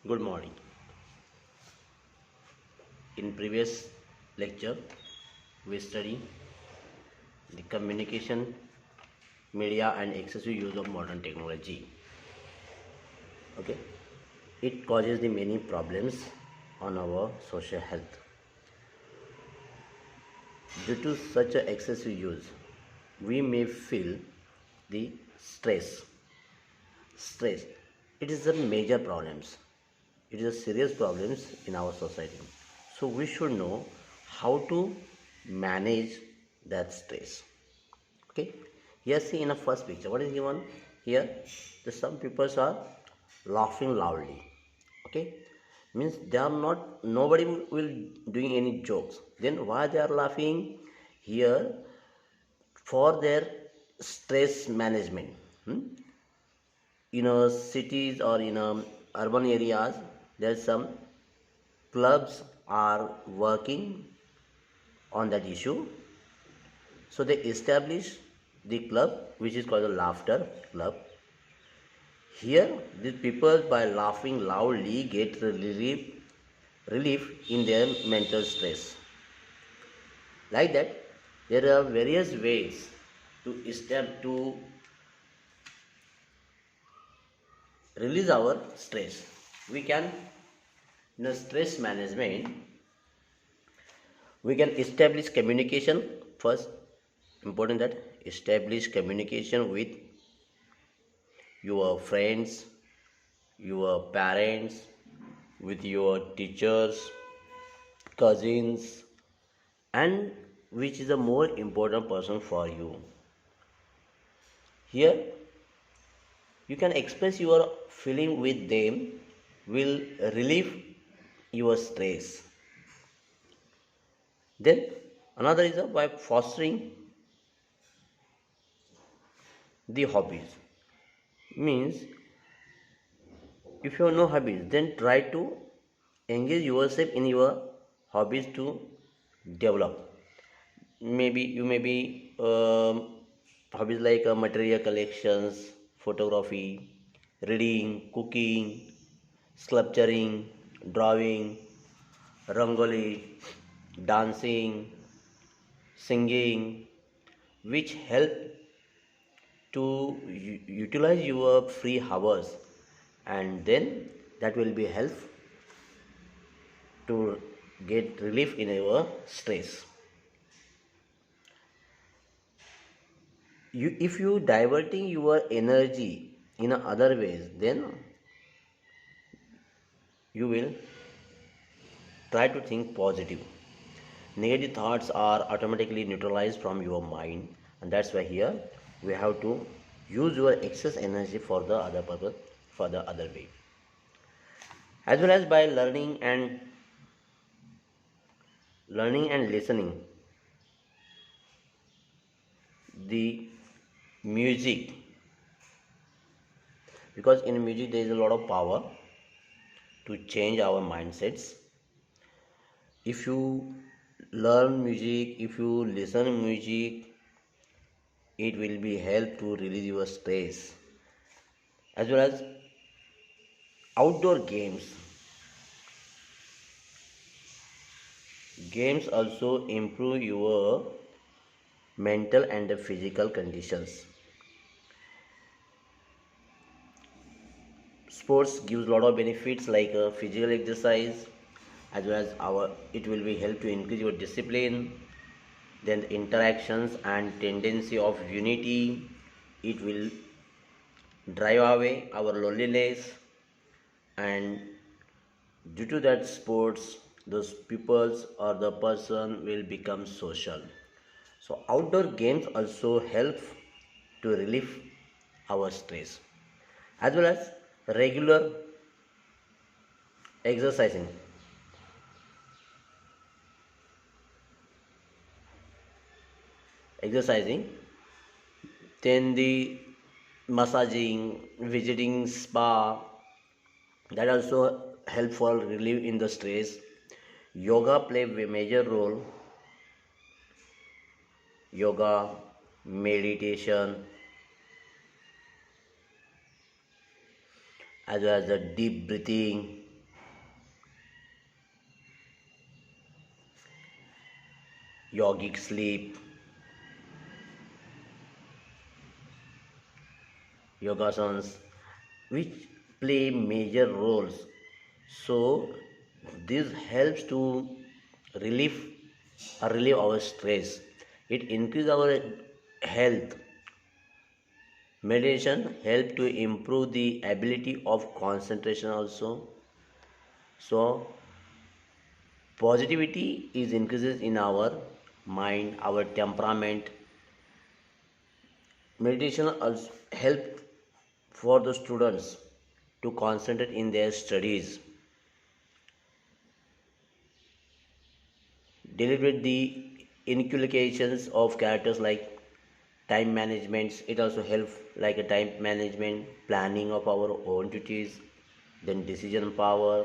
Good morning. In previous lecture, we study the communication, media, and excessive use of modern technology. Okay, it causes the many problems on our social health. Due to such a excessive use, we may feel the stress. Stress. It is a major problems. It is a serious problems in our society. So we should know how to manage that stress. Okay. Here see in the first picture what is given here. The some people are laughing loudly. Okay. Means they are not. Nobody will doing any jokes. Then why they are laughing? Here for their stress management. In cities or in urban areas, there's some clubs are working on that issue. So they establish the club which is called the laughter club. Here these people by laughing loudly get relief in their mental stress. Like that, there are various ways to release our stress. We can, in a stress management, we can establish communication first. Important that establish communication with your friends, your parents, with your teachers, cousins, and which is a more important person for you. Here you can express your feeling with them, will relieve your stress. Then another is by fostering the hobbies. Means if you have no hobbies, then try to engage yourself in your hobbies to develop. Maybe you may be hobbies like material collections, photography, reading, cooking, sculpturing, drawing, rangoli, dancing, singing, which help to utilize your free hours, and then that will be help to get relief in your stress. If you diverting your energy in other ways, then you will try to think positive. Negative thoughts are automatically neutralized from your mind, and that's why here we have to use your excess energy for the other purpose, for the other way, as well as by learning and listening the music, because in music there is a lot of power to change our mindsets. If you learn music, if you listen music, it will be help to release your stress. As well as outdoor games also improve your mental and physical conditions. Sports gives a lot of benefits like physical exercise, as well as our it will be help to increase your discipline, then the interactions and tendency of unity. It will drive away our loneliness, and due to that sports, those peoples or the person will become social. So outdoor games also help to relieve our stress, as well as regular exercising. Exercising, then the massaging, visiting spa, that also help for relief in the stress. Yoga play a major role. Yoga, meditation, as well as the deep breathing. yogic sleep, yogasanas, which play major roles. So this helps to relieve relieve our stress. It increase our health. Meditation help to improve the ability of concentration also. So positivity is increases in our mind, our temperament. Meditation also help for the students to concentrate in their studies, deliberate the inculcations of characters like time management. It also helps like a time management, planning of our own duties, then decision power,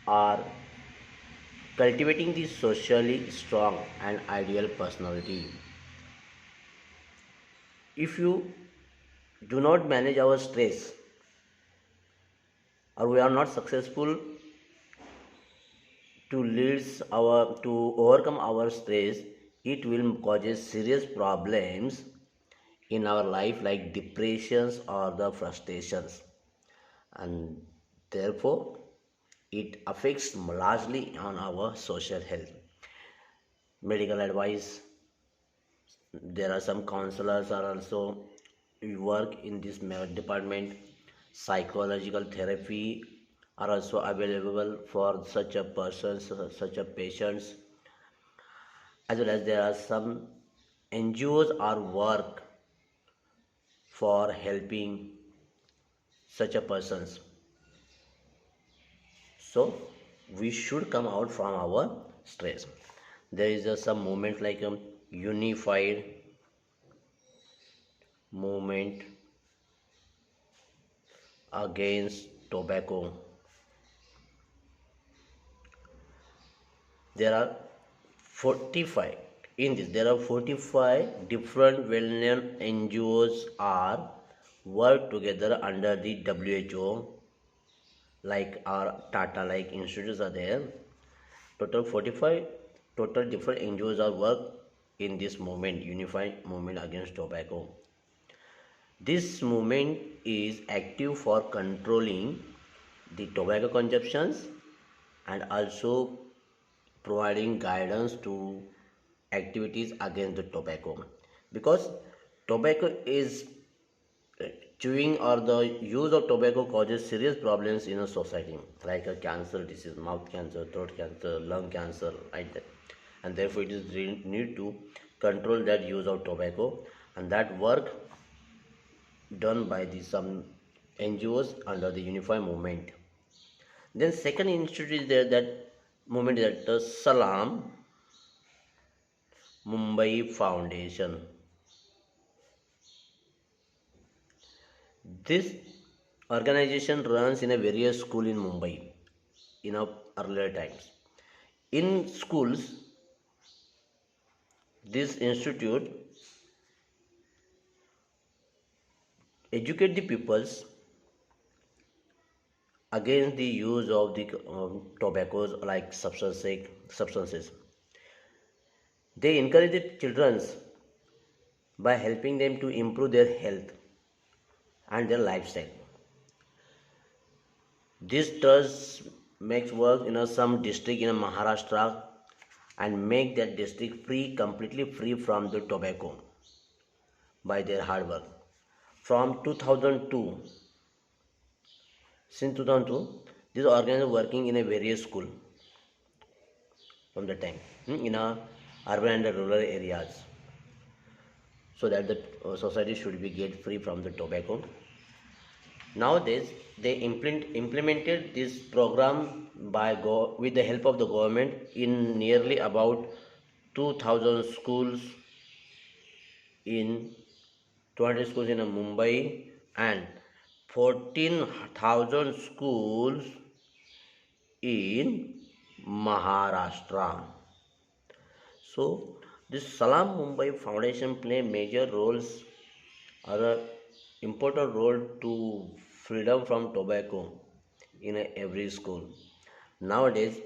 or cultivating the socially strong and ideal personality. If you do not manage our stress, or we are not successful to overcome our stress, it will causes serious problems in our life like depressions or the frustrations, and therefore it affects largely on our social health. Medical advice, there are some counselors are also work in this department. Psychological therapy are also available for such a person, such a patients, as well as there are some NGOs are work for helping such a persons. So we should come out from our stress. There is some movement like a unified movement against tobacco. There are 45 in this. There are 45 different well-known NGOs are work together under the WHO, like our Tata like institutes are there. Total 45 total different NGOs are work in this movement, unified movement against tobacco. This movement is active for controlling the tobacco consumptions and also providing guidance to activities against the tobacco, because tobacco is chewing or the use of tobacco causes serious problems in a society like a cancer disease, mouth cancer, throat cancer, lung cancer, like that. And therefore it is need to control that use of tobacco, and that work done by the some NGOs under the unified movement. Then second institute is there, that movement is that the Salam Mumbai Foundation. This organization runs in a various school in Mumbai in our earlier times. In schools, this institute educate the pupils against the use of the tobaccos like substances. They encourage the children by helping them to improve their health and their lifestyle. This trust makes work in some district in Maharashtra and make that district completely free from the tobacco by their hard work. From 2002, since 2002, this organization working in a various school from the time in a urban and rural areas, so that the society should be get free from the tobacco. Nowadays, they implemented this program with the help of the government in nearly about 2,000 schools in 200 schools in Mumbai and 14,000 schools in Maharashtra. So, this Salam Mumbai Foundation play major roles or a important role to freedom from tobacco in every school. Nowadays,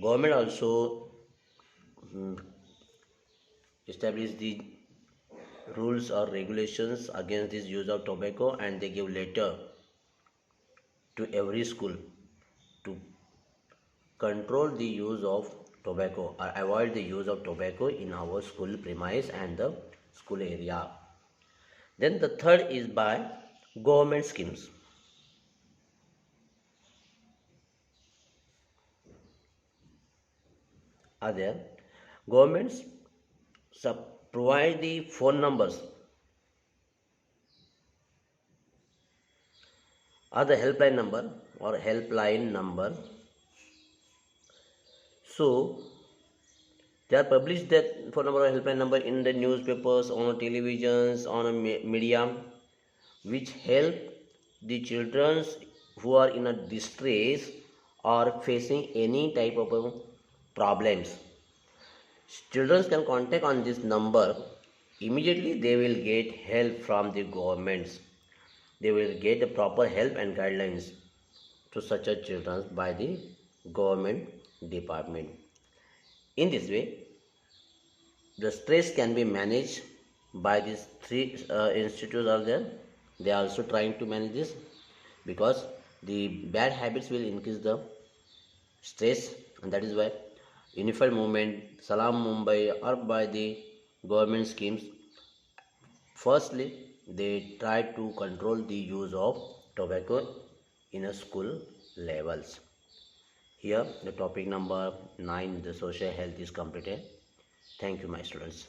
government also mm, establish the rules or regulations against this use of tobacco, and they give letter to every school to control the use of tobacco or avoid the use of tobacco in our school premise and the school area. Then the third is by government schemes. Are there governments provide the phone numbers or the helpline number. So they are published that phone number or helpline number in the newspapers, on televisions, on a media, which help the children who are in a distress or facing any type of problems. Children can contact on this number. Immediately they will get help from the governments. They will get the proper help and guidelines to such a children by the government department. In this way, the stress can be managed by these three institutes are there. They are also trying to manage this, because the bad habits will increase the stress, and that is why Unified Movement, Salam Mumbai are by the government schemes. Firstly, they try to control the use of tobacco in a school levels. Here the topic number 9, the social health, is completed. Thank you, my students.